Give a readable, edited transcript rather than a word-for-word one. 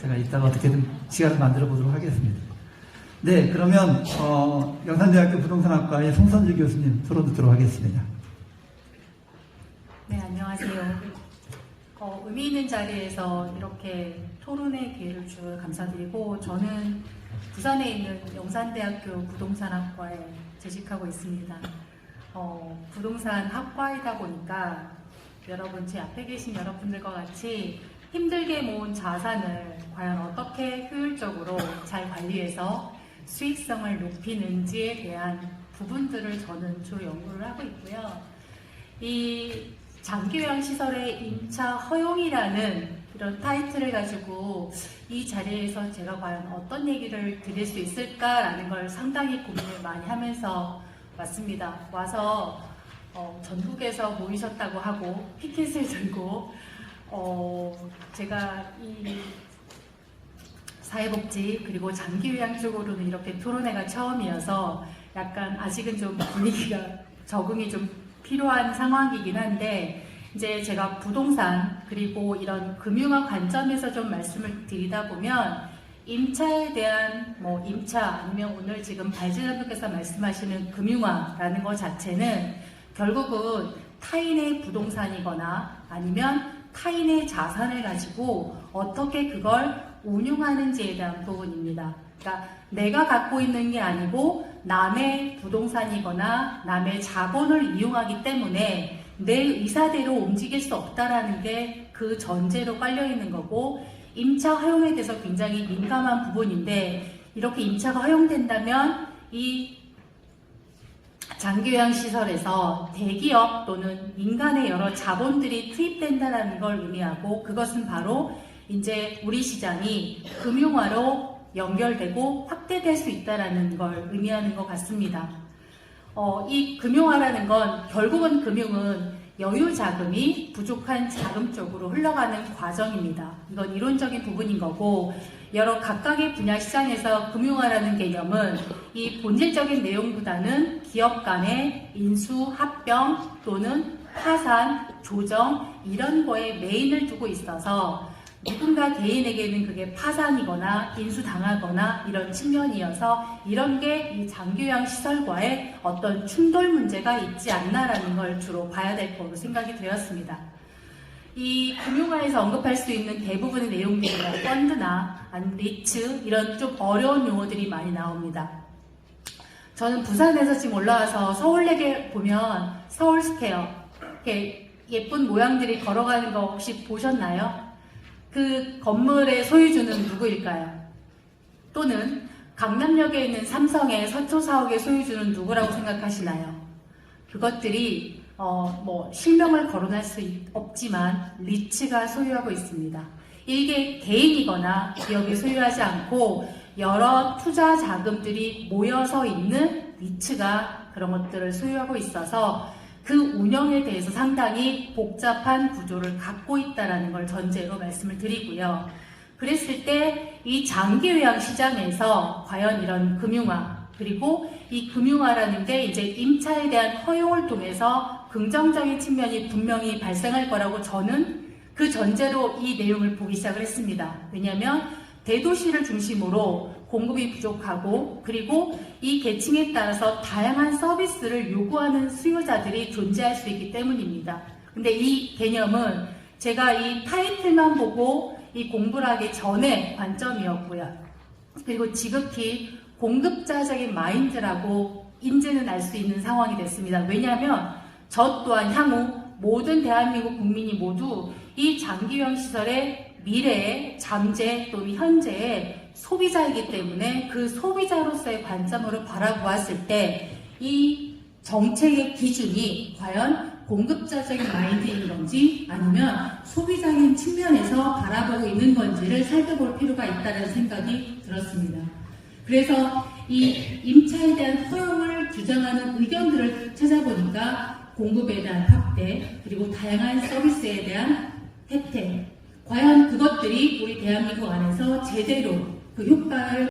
제가 이따가 어떻게든 시간을 만들어 보도록 하겠습니다. 네, 그러면 영산대학교 부동산학과의 송선주 교수님 토론 듣도록 하겠습니다. 네, 안녕하세요. 의미 있는 자리에서 이렇게 토론의 기회를 주셔서 감사드리고, 저는 부산에 있는 영산대학교 부동산학과에 재직하고 있습니다. 부동산 학과이다 보니까 여러분, 제 앞에 계신 여러분들과 같이 힘들게 모은 자산을 과연 어떻게 효율적으로 잘 관리해서 수익성을 높이는지에 대한 부분들을 저는 주로 연구를 하고 있고요. 이 장기요양시설의 임차 허용이라는 이런 타이틀을 가지고 이 자리에서 제가 과연 어떤 얘기를 드릴 수 있을까라는 걸 상당히 고민을 많이 하면서 왔습니다. 와서 전국에서 모이셨다고 하고 피켓을 들고 제가 이 사회복지 그리고 장기요양 쪽으로는 이렇게 토론회가 처음이어서 약간 아직은 좀 분위기가 적응이 좀 필요한 상황이긴 한데, 이제 제가 부동산 그리고 이런 금융학 관점에서 좀 말씀을 드리다 보면 임차에 대한 임차 아니면 오늘 지금 발제자분께서 말씀하시는 금융화라는 것 자체는 결국은 타인의 부동산이거나 아니면 타인의 자산을 가지고 어떻게 그걸 운용하는지에 대한 부분입니다. 그러니까 내가 갖고 있는 게 아니고 남의 부동산이거나 남의 자본을 이용하기 때문에 내 의사대로 움직일 수 없다라는 게 그 전제로 깔려 있는 거고, 임차 허용에 대해서 굉장히 민감한 부분인데, 이렇게 임차가 허용된다면 이 장기요양시설에서 대기업 또는 민간의 여러 자본들이 투입된다는 걸 의미하고, 그것은 바로 이제 우리 시장이 금융화로 연결되고 확대될 수 있다는 걸 의미하는 것 같습니다. 이 금융화라는 건 결국은 금융은 여유 자금이 부족한 자금 쪽으로 흘러가는 과정입니다. 이건 이론적인 부분인 거고, 여러 각각의 분야 시장에서 금융화라는 개념은 이 본질적인 내용보다는 기업 간의 인수, 합병 또는 파산, 조정 이런 거에 메인을 두고 있어서 누군가 개인에게는 그게 파산이거나 인수당하거나 이런 측면이어서 이런 게 이 장기요양 시설과의 어떤 충돌 문제가 있지 않나라는 걸 주로 봐야 될 거로 생각이 되었습니다. 이 금융화에서 언급할 수 있는 대부분의 내용들이나 펀드나 아니면 리츠 이런 좀 어려운 용어들이 많이 나옵니다. 저는 부산에서 지금 올라와서 서울역에 보면 서울스퀘어 이렇게 예쁜 모양들이 걸어가는 거 혹시 보셨나요? 그 건물의 소유주는 누구일까요? 또는 강남역에 있는 삼성의 서초 사옥의 소유주는 누구라고 생각하시나요? 그것들이 실명을 거론할 수 없지만 리츠가 소유하고 있습니다. 이게 개인이거나 기업이 소유하지 않고 여러 투자 자금들이 모여서 있는 리츠가 그런 것들을 소유하고 있어서 그 운영에 대해서 상당히 복잡한 구조를 갖고 있다는 걸 전제로 말씀을 드리고요. 그랬을 때 이 장기요양 시장에서 과연 이런 금융화, 그리고 이 금융화라는 게 이제 임차에 대한 허용을 통해서 긍정적인 측면이 분명히 발생할 거라고 저는 그 전제로 이 내용을 보기 시작을 했습니다. 왜냐하면 대도시를 중심으로 공급이 부족하고, 그리고 이 계층에 따라서 다양한 서비스를 요구하는 수요자들이 존재할 수 있기 때문입니다. 근데 이 개념은 제가 이 타이틀만 보고 이 공부를 하기 전에 관점이었고요. 그리고 지극히 공급자적인 마인드라고 인지는 알 수 있는 상황이 됐습니다. 왜냐하면 저 또한 향후 모든 대한민국 국민이 모두 이 장기요양 시설의 미래의 잠재 또는 현재의 소비자이기 때문에 그 소비자로서의 관점으로 바라보았을 때 이 정책의 기준이 과연 공급자적인 마인드인 건지 아니면 소비자적인 측면에서 바라보고 있는 건지를 살펴볼 필요가 있다는 생각이 들었습니다. 그래서 이 임차에 대한 허용을 주장하는 의견들을 찾아보니까 공급에 대한 확대, 그리고 다양한 서비스에 대한 혜택, 과연 그것들이 우리 대한민국 안에서 제대로 그 효과를